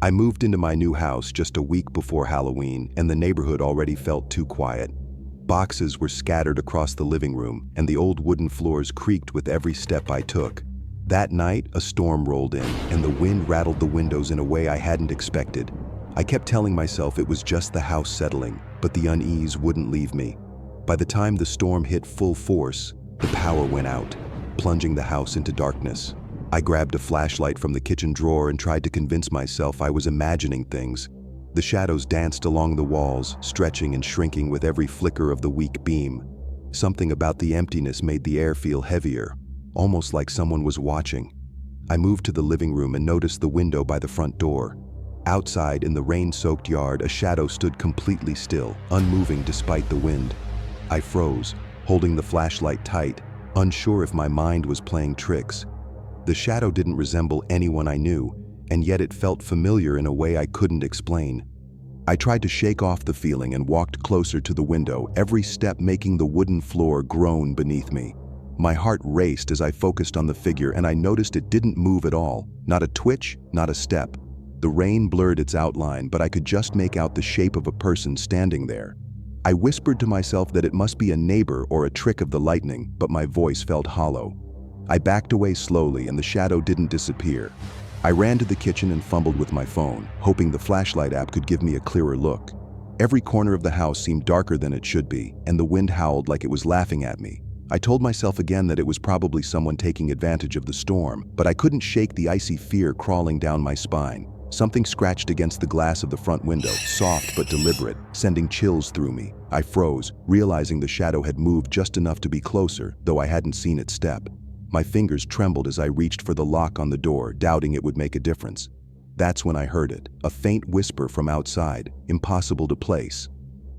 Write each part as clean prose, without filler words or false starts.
I moved into my new house just a week before Halloween, and the neighborhood already felt too quiet. Boxes were scattered across the living room, and the old wooden floors creaked with every step I took. That night, a storm rolled in, and the wind rattled the windows in a way I hadn't expected. I kept telling myself it was just the house settling, but the unease wouldn't leave me. By the time the storm hit full force, the power went out, plunging the house into darkness. I grabbed a flashlight from the kitchen drawer and tried to convince myself I was imagining things. The shadows danced along the walls, stretching and shrinking with every flicker of the weak beam. Something about the emptiness made the air feel heavier, almost like someone was watching. I moved to the living room and noticed the window by the front door. Outside, in the rain-soaked yard, a shadow stood completely still, unmoving despite the wind. I froze, holding the flashlight tight, unsure if my mind was playing tricks. The shadow didn't resemble anyone I knew, and yet it felt familiar in a way I couldn't explain. I tried to shake off the feeling and walked closer to the window, every step making the wooden floor groan beneath me. My heart raced as I focused on the figure, and I noticed it didn't move at all. Not a twitch, not a step. The rain blurred its outline, but I could just make out the shape of a person standing there. I whispered to myself that it must be a neighbor or a trick of the lightning, but my voice felt hollow. I backed away slowly, and the shadow didn't disappear. I ran to the kitchen and fumbled with my phone, hoping the flashlight app could give me a clearer look. Every corner of the house seemed darker than it should be, and the wind howled like it was laughing at me. I told myself again that it was probably someone taking advantage of the storm, but I couldn't shake the icy fear crawling down my spine. Something scratched against the glass of the front window, soft but deliberate, sending chills through me. I froze, realizing the shadow had moved just enough to be closer, though I hadn't seen it step. My fingers trembled as I reached for the lock on the door, doubting it would make a difference. That's when I heard it, a faint whisper from outside, impossible to place.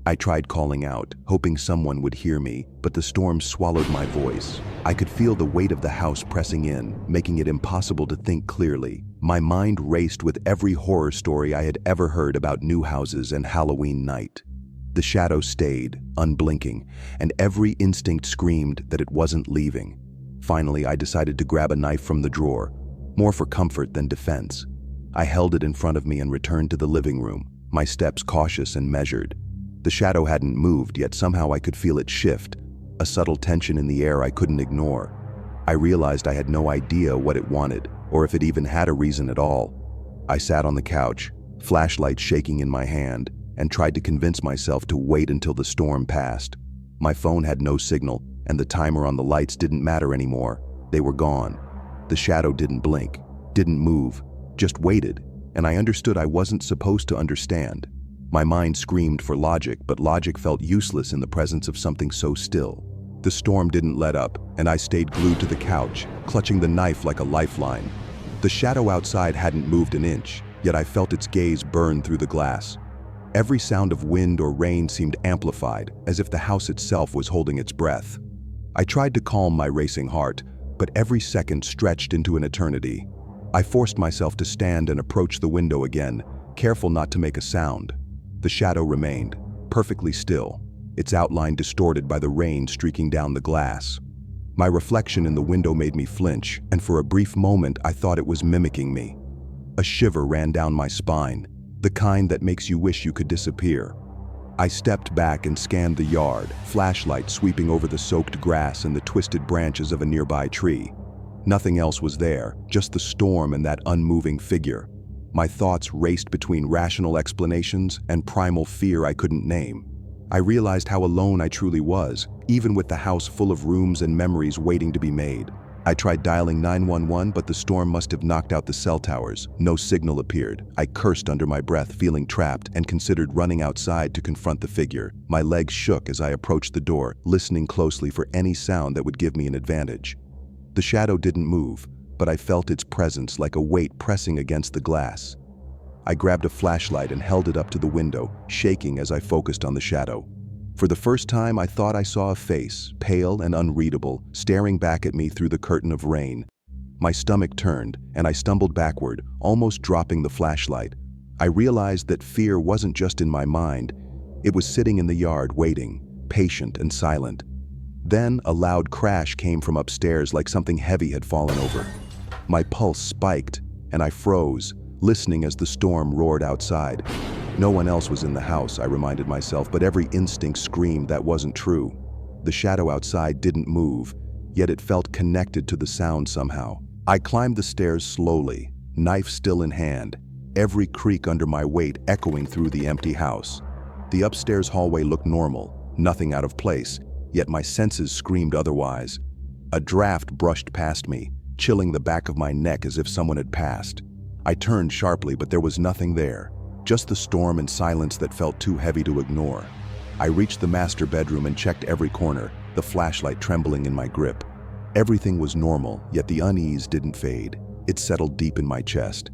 I tried calling out, hoping someone would hear me, but the storm swallowed my voice. I could feel the weight of the house pressing in, making it impossible to think clearly. My mind raced with every horror story I had ever heard about new houses and Halloween night. The shadow stayed, unblinking, and every instinct screamed that it wasn't leaving. Finally, I decided to grab a knife from the drawer, more for comfort than defense. I held it in front of me and returned to the living room, my steps cautious and measured. The shadow hadn't moved, yet somehow I could feel it shift, a subtle tension in the air I couldn't ignore. I realized I had no idea what it wanted, or if it even had a reason at all. I sat on the couch, flashlight shaking in my hand, and tried to convince myself to wait until the storm passed. My phone had no signal, and the timer on the lights didn't matter anymore. They were gone. The shadow didn't blink, didn't move, just waited, and I understood I wasn't supposed to understand. My mind screamed for logic, but logic felt useless in the presence of something so still. The storm didn't let up, and I stayed glued to the couch, clutching the knife like a lifeline. The shadow outside hadn't moved an inch, yet I felt its gaze burn through the glass. Every sound of wind or rain seemed amplified, as if the house itself was holding its breath. I tried to calm my racing heart, but every second stretched into an eternity. I forced myself to stand and approach the window again, careful not to make a sound. The shadow remained, perfectly still, its outline distorted by the rain streaking down the glass. My reflection in the window made me flinch, and for a brief moment I thought it was mimicking me. A shiver ran down my spine, the kind that makes you wish you could disappear. I stepped back and scanned the yard, flashlight sweeping over the soaked grass and the twisted branches of a nearby tree. Nothing else was there, just the storm and that unmoving figure. My thoughts raced between rational explanations and primal fear I couldn't name. I realized how alone I truly was, even with the house full of rooms and memories waiting to be made. I tried dialing 911, but the storm must have knocked out the cell towers. No signal appeared. I cursed under my breath, feeling trapped, and considered running outside to confront the figure. My legs shook as I approached the door, listening closely for any sound that would give me an advantage. The shadow didn't move, but I felt its presence like a weight pressing against the glass. I grabbed a flashlight and held it up to the window, shaking as I focused on the shadow. For the first time, I thought I saw a face, pale and unreadable, staring back at me through the curtain of rain. My stomach turned, and I stumbled backward, almost dropping the flashlight. I realized that fear wasn't just in my mind. It was sitting in the yard, waiting, patient and silent. Then a loud crash came from upstairs like something heavy had fallen over. My pulse spiked, and I froze, listening as the storm roared outside. No one else was in the house, I reminded myself, but every instinct screamed that wasn't true. The shadow outside didn't move, yet it felt connected to the sound somehow. I climbed the stairs slowly, knife still in hand, every creak under my weight echoing through the empty house. The upstairs hallway looked normal, nothing out of place, yet my senses screamed otherwise. A draft brushed past me, chilling the back of my neck as if someone had passed. I turned sharply, but there was nothing there, just the storm and silence that felt too heavy to ignore. I reached the master bedroom and checked every corner, the flashlight trembling in my grip. Everything was normal, yet the unease didn't fade. It settled deep in my chest.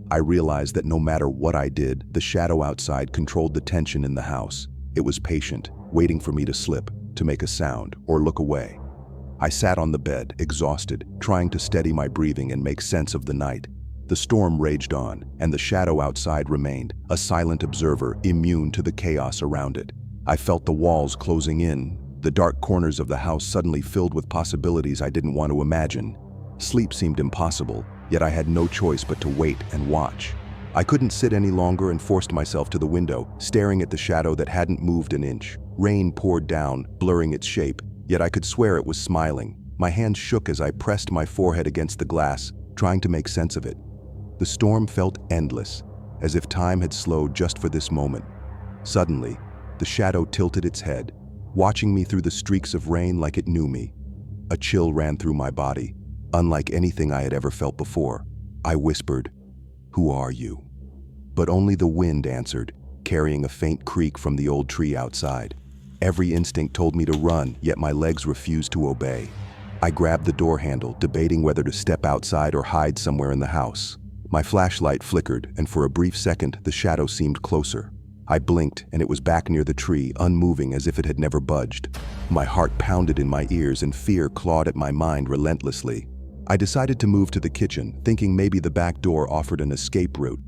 I realized that no matter what I did, the shadow outside controlled the tension in the house. It was patient, waiting for me to slip, to make a sound, or look away. I sat on the bed, exhausted, trying to steady my breathing and make sense of the night. The storm raged on, and the shadow outside remained, a silent observer, immune to the chaos around it. I felt the walls closing in, the dark corners of the house suddenly filled with possibilities I didn't want to imagine. Sleep seemed impossible, yet I had no choice but to wait and watch. I couldn't sit any longer and forced myself to the window, staring at the shadow that hadn't moved an inch. Rain poured down, blurring its shape, yet I could swear it was smiling. My hands shook as I pressed my forehead against the glass, trying to make sense of it. The storm felt endless, as if time had slowed just for this moment. Suddenly, the shadow tilted its head, watching me through the streaks of rain like it knew me. A chill ran through my body, unlike anything I had ever felt before. I whispered, "Who are you?" But only the wind answered, carrying a faint creak from the old tree outside. Every instinct told me to run, yet my legs refused to obey. I grabbed the door handle, debating whether to step outside or hide somewhere in the house. My flashlight flickered, and for a brief second, the shadow seemed closer. I blinked, and it was back near the tree, unmoving as if it had never budged. My heart pounded in my ears, and fear clawed at my mind relentlessly. I decided to move to the kitchen, thinking maybe the back door offered an escape route.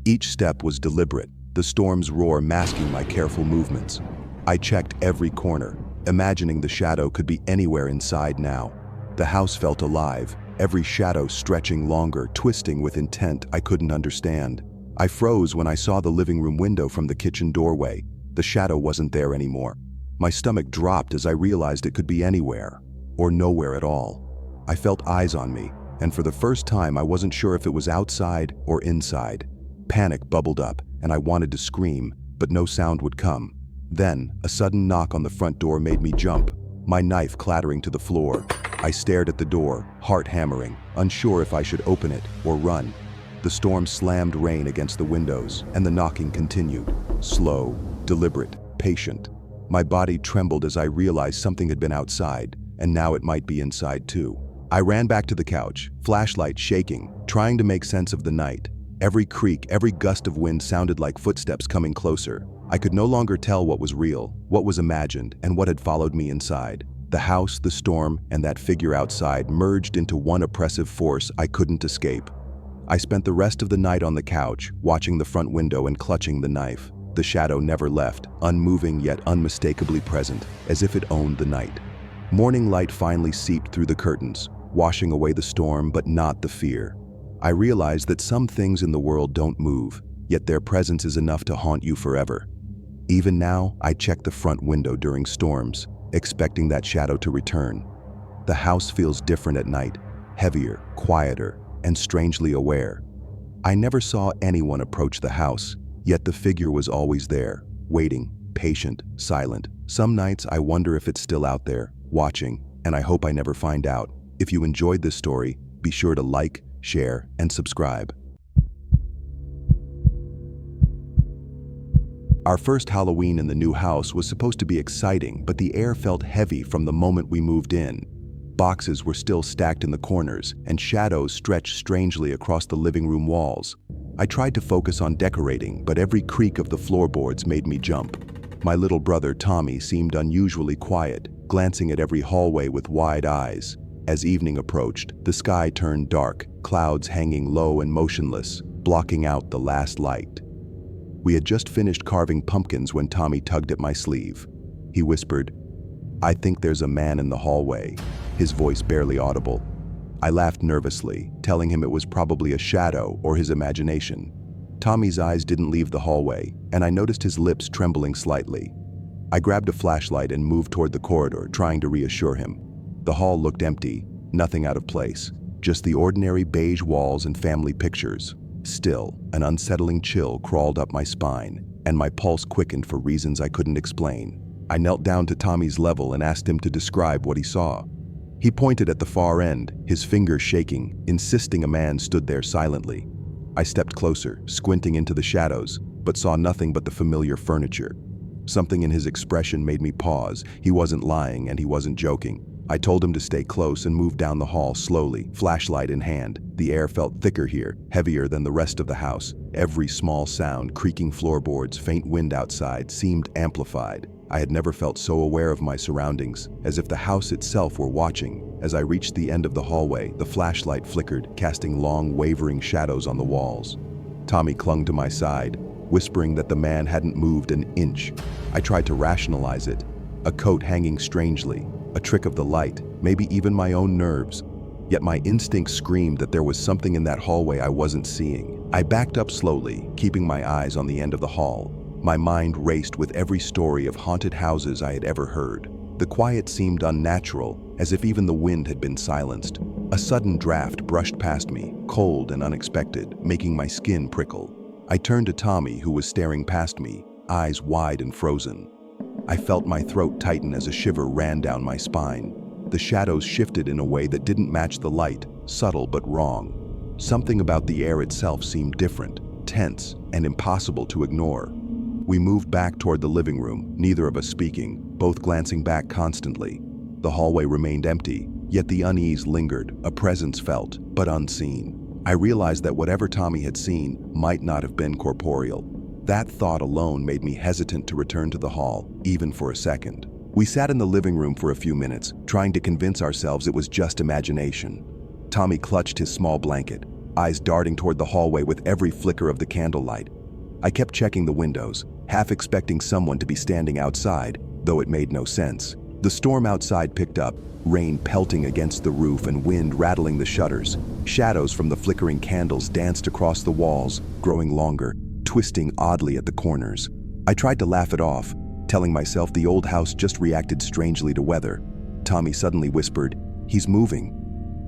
Each step was deliberate, the storm's roar masking my careful movements. I checked every corner, imagining the shadow could be anywhere inside now. The house felt alive, every shadow stretching longer, twisting with intent I couldn't understand. I froze when I saw the living room window from the kitchen doorway. The shadow wasn't there anymore. My stomach dropped as I realized it could be anywhere, or nowhere at all. I felt eyes on me, and for the first time I wasn't sure if it was outside or inside. Panic bubbled up, and I wanted to scream, but no sound would come. Then, a sudden knock on the front door made me jump, my knife clattering to the floor. I stared at the door, heart hammering, unsure if I should open it or run. The storm slammed rain against the windows, and the knocking continued. Slow, deliberate, patient. My body trembled as I realized something had been outside, and now it might be inside too. I ran back to the couch, flashlight shaking, trying to make sense of the night. Every creak, every gust of wind sounded like footsteps coming closer. I could no longer tell what was real, what was imagined, and what had followed me inside. The house, the storm, and that figure outside merged into one oppressive force I couldn't escape. I spent the rest of the night on the couch, watching the front window and clutching the knife. The shadow never left, unmoving yet unmistakably present, as if it owned the night. Morning light finally seeped through the curtains, washing away the storm but not the fear. I realized that some things in the world don't move, yet their presence is enough to haunt you forever. Even now, I check the front window during storms, expecting that shadow to return. The house feels different at night, heavier, quieter, and strangely aware. I never saw anyone approach the house, yet the figure was always there, waiting, patient, silent. Some nights I wonder if it's still out there, watching, and I hope I never find out. If you enjoyed this story, be sure to like, share, and subscribe. Our first Halloween in the new house was supposed to be exciting, but the air felt heavy from the moment we moved in. Boxes were still stacked in the corners, and shadows stretched strangely across the living room walls. I tried to focus on decorating, but every creak of the floorboards made me jump. My little brother, Tommy, seemed unusually quiet, glancing at every hallway with wide eyes. As evening approached, the sky turned dark, clouds hanging low and motionless, blocking out the last light. We had just finished carving pumpkins when Tommy tugged at my sleeve. He whispered, "I think there's a man in the hallway," his voice barely audible. I laughed nervously, telling him it was probably a shadow or his imagination. Tommy's eyes didn't leave the hallway, and I noticed his lips trembling slightly. I grabbed a flashlight and moved toward the corridor, trying to reassure him. The hall looked empty, nothing out of place, just the ordinary beige walls and family pictures. Still, an unsettling chill crawled up my spine, and my pulse quickened for reasons I couldn't explain. I knelt down to Tommy's level and asked him to describe what he saw. He pointed at the far end, his fingers shaking, insisting a man stood there silently. I stepped closer, squinting into the shadows, but saw nothing but the familiar furniture. Something in his expression made me pause. He wasn't lying and he wasn't joking. I told him to stay close and moved down the hall slowly, flashlight in hand. The air felt thicker here, heavier than the rest of the house. Every small sound, creaking floorboards, faint wind outside, seemed amplified. I had never felt so aware of my surroundings, as if the house itself were watching. As I reached the end of the hallway, the flashlight flickered, casting long, wavering shadows on the walls. Tommy clung to my side, whispering that the man hadn't moved an inch. I tried to rationalize it. A coat hanging strangely, a trick of the light, maybe even my own nerves. Yet my instinct screamed that there was something in that hallway I wasn't seeing. I backed up slowly, keeping my eyes on the end of the hall. My mind raced with every story of haunted houses I had ever heard. The quiet seemed unnatural, as if even the wind had been silenced. A sudden draft brushed past me, cold and unexpected, making my skin prickle. I turned to Tommy, who was staring past me, eyes wide and frozen. I felt my throat tighten as a shiver ran down my spine. The shadows shifted in a way that didn't match the light, subtle but wrong. Something about the air itself seemed different, tense, and impossible to ignore. We moved back toward the living room, neither of us speaking, both glancing back constantly. The hallway remained empty, yet the unease lingered, a presence felt, but unseen. I realized that whatever Tommy had seen might not have been corporeal. That thought alone made me hesitant to return to the hall, even for a second. We sat in the living room for a few minutes, trying to convince ourselves it was just imagination. Tommy clutched his small blanket, eyes darting toward the hallway with every flicker of the candlelight. I kept checking the windows, half expecting someone to be standing outside, though it made no sense. The storm outside picked up, rain pelting against the roof and wind rattling the shutters. Shadows from the flickering candles danced across the walls, growing longer, twisting oddly at the corners. I tried to laugh it off, telling myself the old house just reacted strangely to weather. Tommy suddenly whispered, "He's moving,"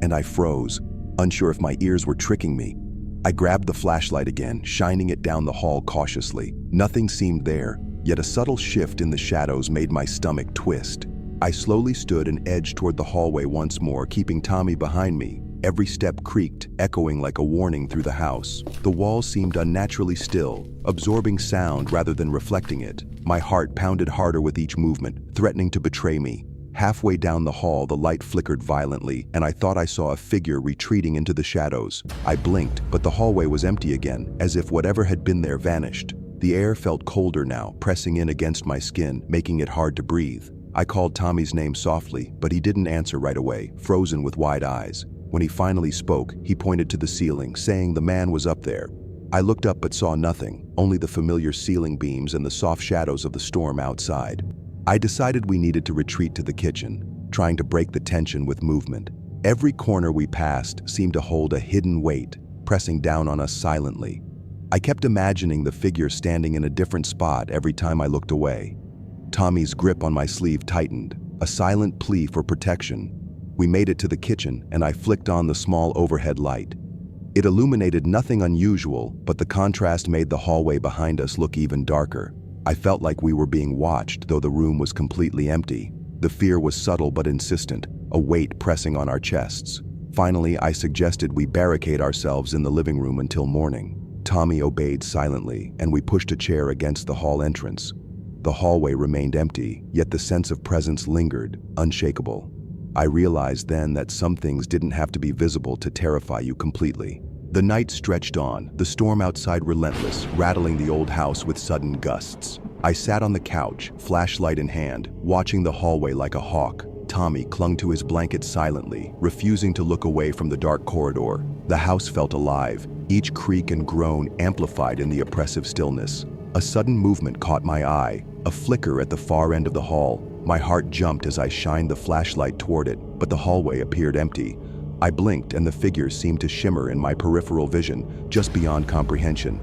and I froze, unsure if my ears were tricking me. I grabbed the flashlight again, shining it down the hall cautiously. Nothing seemed there, yet a subtle shift in the shadows made my stomach twist. I slowly stood and edged toward the hallway once more, keeping Tommy behind me. Every step creaked, echoing like a warning through the house. The walls seemed unnaturally still, absorbing sound rather than reflecting it. My heart pounded harder with each movement, threatening to betray me. Halfway down the hall, the light flickered violently, and I thought I saw a figure retreating into the shadows. I blinked, but the hallway was empty again, as if whatever had been there vanished. The air felt colder now, pressing in against my skin, making it hard to breathe. I called Tommy's name softly, but he didn't answer right away, frozen with wide eyes. When he finally spoke, he pointed to the ceiling, saying the man was up there. I looked up but saw nothing, only the familiar ceiling beams and the soft shadows of the storm outside. I decided we needed to retreat to the kitchen, trying to break the tension with movement. Every corner we passed seemed to hold a hidden weight, pressing down on us silently. I kept imagining the figure standing in a different spot every time I looked away. Tommy's grip on my sleeve tightened, a silent plea for protection. We made it to the kitchen, and I flicked on the small overhead light. It illuminated nothing unusual, but the contrast made the hallway behind us look even darker. I felt like we were being watched, though the room was completely empty. The fear was subtle but insistent, a weight pressing on our chests. Finally, I suggested we barricade ourselves in the living room until morning. Tommy obeyed silently, and we pushed a chair against the hall entrance. The hallway remained empty, yet the sense of presence lingered, unshakable. I realized then that some things didn't have to be visible to terrify you completely. The night stretched on, the storm outside relentless, rattling the old house with sudden gusts. I sat on the couch, flashlight in hand, watching the hallway like a hawk. Tommy clung to his blanket silently, refusing to look away from the dark corridor. The house felt alive, each creak and groan amplified in the oppressive stillness. A sudden movement caught my eye, a flicker at the far end of the hall. My heart jumped as I shined the flashlight toward it, but the hallway appeared empty. I blinked and the figure seemed to shimmer in my peripheral vision, just beyond comprehension.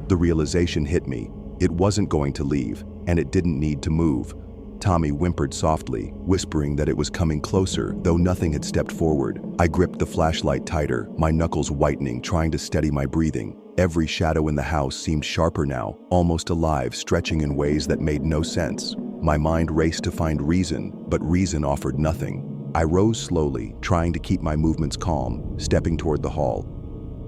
The realization hit me. It wasn't going to leave, and it didn't need to move. Tommy whimpered softly, whispering that it was coming closer, though nothing had stepped forward. I gripped the flashlight tighter, my knuckles whitening, trying to steady my breathing. Every shadow in the house seemed sharper now, almost alive, stretching in ways that made no sense. My mind raced to find reason, but reason offered nothing. I rose slowly, trying to keep my movements calm, stepping toward the hall.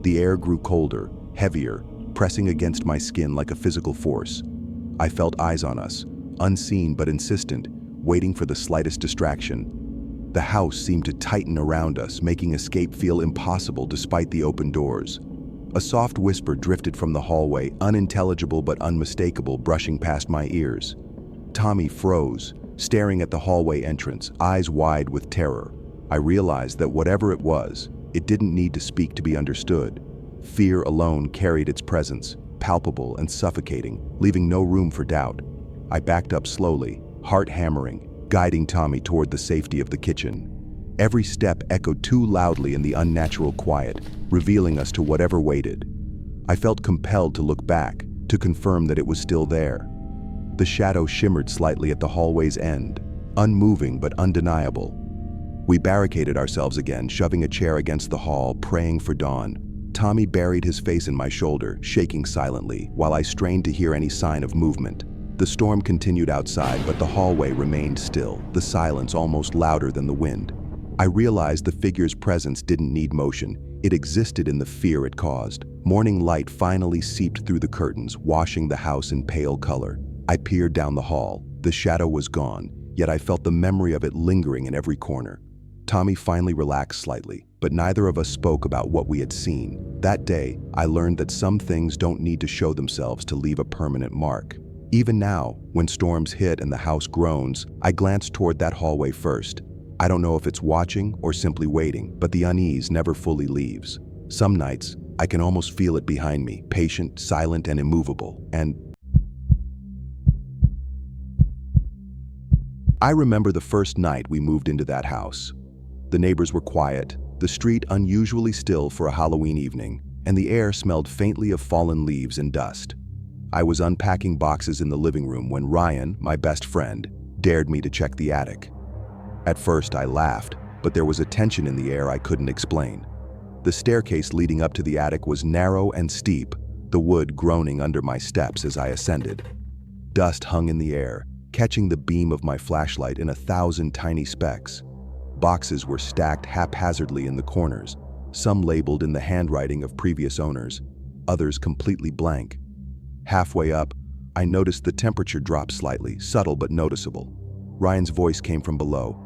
The air grew colder, heavier, pressing against my skin like a physical force. I felt eyes on us, unseen but insistent, waiting for the slightest distraction. The house seemed to tighten around us, making escape feel impossible despite the open doors. A soft whisper drifted from the hallway, unintelligible but unmistakable, brushing past my ears. Tommy froze, staring at the hallway entrance, eyes wide with terror. I realized that whatever it was, it didn't need to speak to be understood. Fear alone carried its presence, palpable and suffocating, leaving no room for doubt. I backed up slowly, heart hammering, guiding Tommy toward the safety of the kitchen. Every step echoed too loudly in the unnatural quiet, revealing us to whatever waited. I felt compelled to look back, to confirm that it was still there. The shadow shimmered slightly at the hallway's end, unmoving but undeniable. We barricaded ourselves again, shoving a chair against the hall, praying for dawn. Tommy buried his face in my shoulder, shaking silently, while I strained to hear any sign of movement. The storm continued outside, but the hallway remained still, the silence almost louder than the wind. I realized the figure's presence didn't need motion. It existed in the fear it caused. Morning light finally seeped through the curtains, washing the house in pale color. I peered down the hall. The shadow was gone, yet I felt the memory of it lingering in every corner. Tommy finally relaxed slightly, but neither of us spoke about what we had seen. That day, I learned that some things don't need to show themselves to leave a permanent mark. Even now, when storms hit and the house groans, I glance toward that hallway first. I don't know if it's watching or simply waiting, but the unease never fully leaves. Some nights, I can almost feel it behind me, patient, silent, and immovable. And I remember the first night we moved into that house. The neighbors were quiet, the street unusually still for a Halloween evening, and the air smelled faintly of fallen leaves and dust. I was unpacking boxes in the living room when Ryan, my best friend, dared me to check the attic. At first I laughed, but there was a tension in the air I couldn't explain. The staircase leading up to the attic was narrow and steep, the wood groaning under my steps as I ascended. Dust hung in the air, catching the beam of my flashlight in 1,000 tiny specks. Boxes were stacked haphazardly in the corners, some labeled in the handwriting of previous owners, others completely blank. Halfway up, I noticed the temperature drop slightly, subtle but noticeable. Ryan's voice came from below.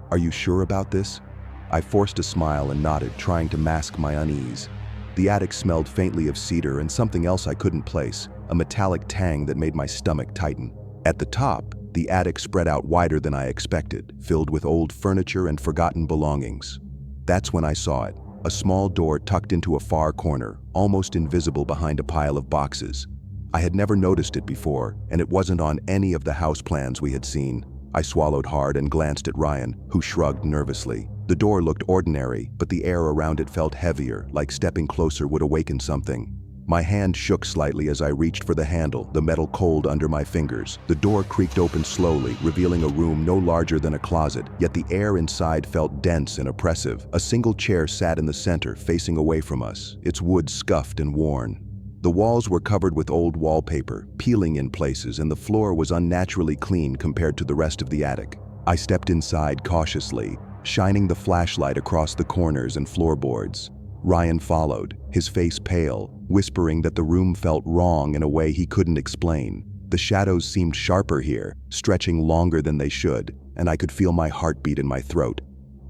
"Are you sure about this?" I forced a smile and nodded, trying to mask my unease. The attic smelled faintly of cedar and something else I couldn't place, a metallic tang that made my stomach tighten. At the top, the attic spread out wider than I expected, filled with old furniture and forgotten belongings. That's when I saw it, a small door tucked into a far corner, almost invisible behind a pile of boxes. I had never noticed it before, and it wasn't on any of the house plans we had seen. I swallowed hard and glanced at Ryan, who shrugged nervously. The door looked ordinary, but the air around it felt heavier, like stepping closer would awaken something. My hand shook slightly as I reached for the handle, the metal cold under my fingers. The door creaked open slowly, revealing a room no larger than a closet, yet the air inside felt dense and oppressive. A single chair sat in the center, facing away from us, its wood scuffed and worn. The walls were covered with old wallpaper, peeling in places, and the floor was unnaturally clean compared to the rest of the attic. I stepped inside cautiously, shining the flashlight across the corners and floorboards. Ryan followed, his face pale, whispering that the room felt wrong in a way he couldn't explain. The shadows seemed sharper here, stretching longer than they should, and I could feel my heartbeat in my throat.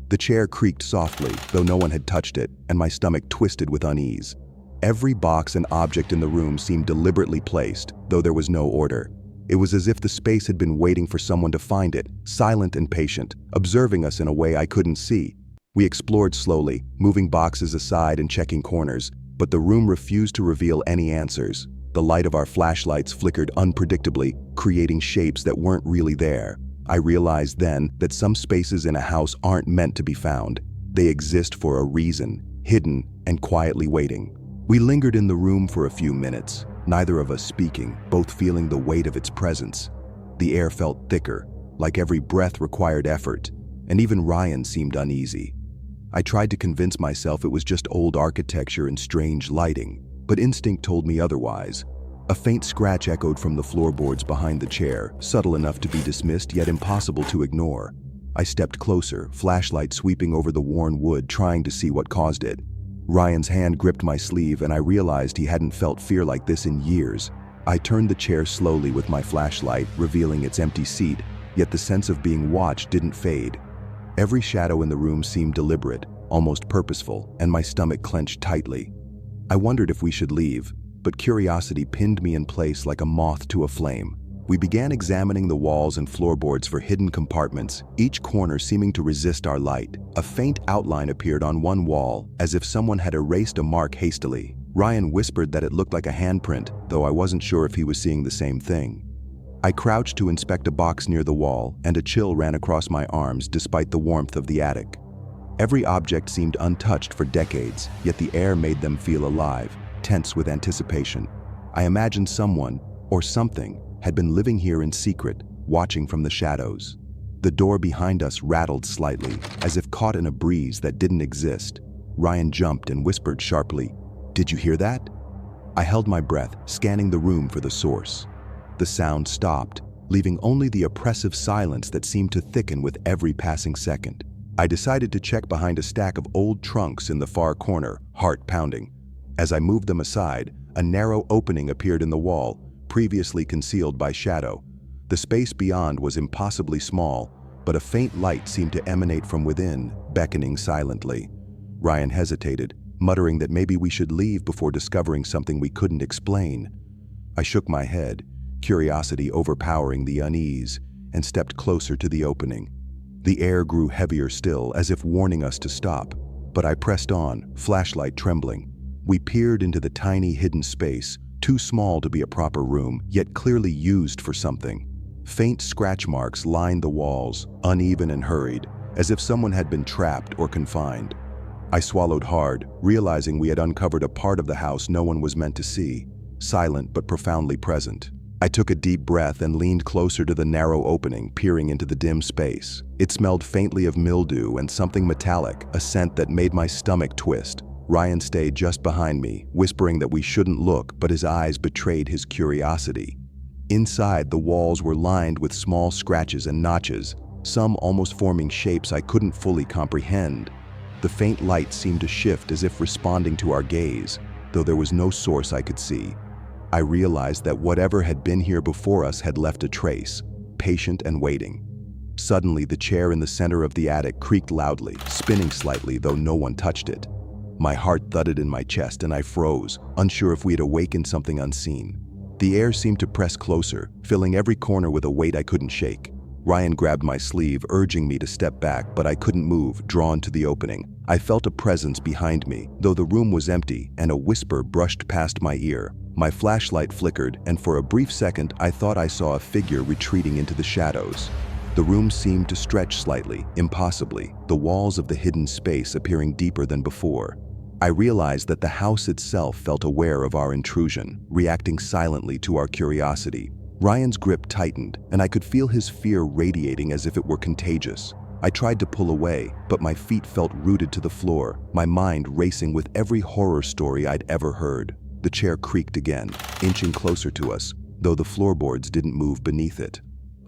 The chair creaked softly, though no one had touched it, and my stomach twisted with unease. Every box and object in the room seemed deliberately placed, though there was no order. It was as if the space had been waiting for someone to find it, silent and patient, observing us in a way I couldn't see. We explored slowly, moving boxes aside and checking corners, but the room refused to reveal any answers. The light of our flashlights flickered unpredictably, creating shapes that weren't really there. I realized then that some spaces in a house aren't meant to be found. They exist for a reason, hidden and quietly waiting. We lingered in the room for a few minutes, neither of us speaking, both feeling the weight of its presence. The air felt thicker, like every breath required effort, and even Ryan seemed uneasy. I tried to convince myself it was just old architecture and strange lighting, but instinct told me otherwise. A faint scratch echoed from the floorboards behind the chair, subtle enough to be dismissed yet impossible to ignore. I stepped closer, flashlight sweeping over the worn wood, trying to see what caused it. Ryan's hand gripped my sleeve, and I realized he hadn't felt fear like this in years. I turned the chair slowly with my flashlight, revealing its empty seat, yet the sense of being watched didn't fade. Every shadow in the room seemed deliberate, almost purposeful, and my stomach clenched tightly. I wondered if we should leave, but curiosity pinned me in place like a moth to a flame. We began examining the walls and floorboards for hidden compartments, each corner seeming to resist our light. A faint outline appeared on one wall, as if someone had erased a mark hastily. Ryan whispered that it looked like a handprint, though I wasn't sure if he was seeing the same thing. I crouched to inspect a box near the wall, and a chill ran across my arms despite the warmth of the attic. Every object seemed untouched for decades, yet the air made them feel alive, tense with anticipation. I imagined someone, or something, had been living here in secret, watching from the shadows. The door behind us rattled slightly, as if caught in a breeze that didn't exist. Ryan jumped and whispered sharply, "Did you hear that?" I held my breath, scanning the room for the source. The sound stopped, leaving only the oppressive silence that seemed to thicken with every passing second. I decided to check behind a stack of old trunks in the far corner, heart pounding. As I moved them aside, a narrow opening appeared in the wall, previously concealed by shadow. The space beyond was impossibly small, but a faint light seemed to emanate from within, beckoning silently. Ryan hesitated, muttering that maybe we should leave before discovering something we couldn't explain. I shook my head, curiosity overpowering the unease, and stepped closer to the opening. The air grew heavier still, as if warning us to stop, but I pressed on, flashlight trembling. We peered into the tiny hidden space, too small to be a proper room, yet clearly used for something. Faint scratch marks lined the walls, uneven and hurried, as if someone had been trapped or confined. I swallowed hard, realizing we had uncovered a part of the house no one was meant to see, silent but profoundly present. I took a deep breath and leaned closer to the narrow opening, peering into the dim space. It smelled faintly of mildew and something metallic, a scent that made my stomach twist. Ryan stayed just behind me, whispering that we shouldn't look, but his eyes betrayed his curiosity. Inside, the walls were lined with small scratches and notches, some almost forming shapes I couldn't fully comprehend. The faint light seemed to shift as if responding to our gaze, though there was no source I could see. I realized that whatever had been here before us had left a trace, patient and waiting. Suddenly, the chair in the center of the attic creaked loudly, spinning slightly, though no one touched it. My heart thudded in my chest and I froze, unsure if we had awakened something unseen. The air seemed to press closer, filling every corner with a weight I couldn't shake. Ryan grabbed my sleeve, urging me to step back, but I couldn't move, drawn to the opening. I felt a presence behind me, though the room was empty, and a whisper brushed past my ear. My flashlight flickered, and for a brief second I thought I saw a figure retreating into the shadows. The room seemed to stretch slightly, impossibly, the walls of the hidden space appearing deeper than before. I realized that the house itself felt aware of our intrusion, reacting silently to our curiosity. Ryan's grip tightened, and I could feel his fear radiating as if it were contagious. I tried to pull away, but my feet felt rooted to the floor, my mind racing with every horror story I'd ever heard. The chair creaked again, inching closer to us, though the floorboards didn't move beneath it.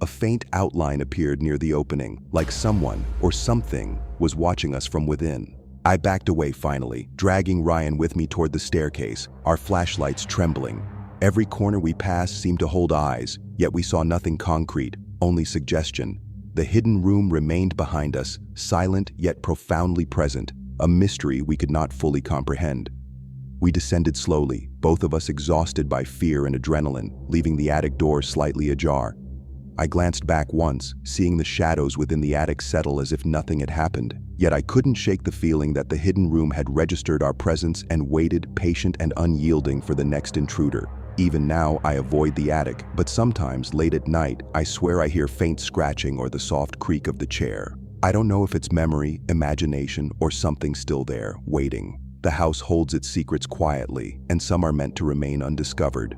A faint outline appeared near the opening, like someone or something was watching us from within. I backed away finally, dragging Ryan with me toward the staircase, our flashlights trembling. Every corner we passed seemed to hold eyes, yet we saw nothing concrete, only suggestion. The hidden room remained behind us, silent yet profoundly present, a mystery we could not fully comprehend. We descended slowly, both of us exhausted by fear and adrenaline, leaving the attic door slightly ajar. I glanced back once, seeing the shadows within the attic settle as if nothing had happened. Yet I couldn't shake the feeling that the hidden room had registered our presence and waited, patient and unyielding, for the next intruder. Even now, I avoid the attic, but sometimes, late at night, I swear I hear faint scratching or the soft creak of the chair. I don't know if it's memory, imagination, or something still there, waiting. The house holds its secrets quietly, and some are meant to remain undiscovered.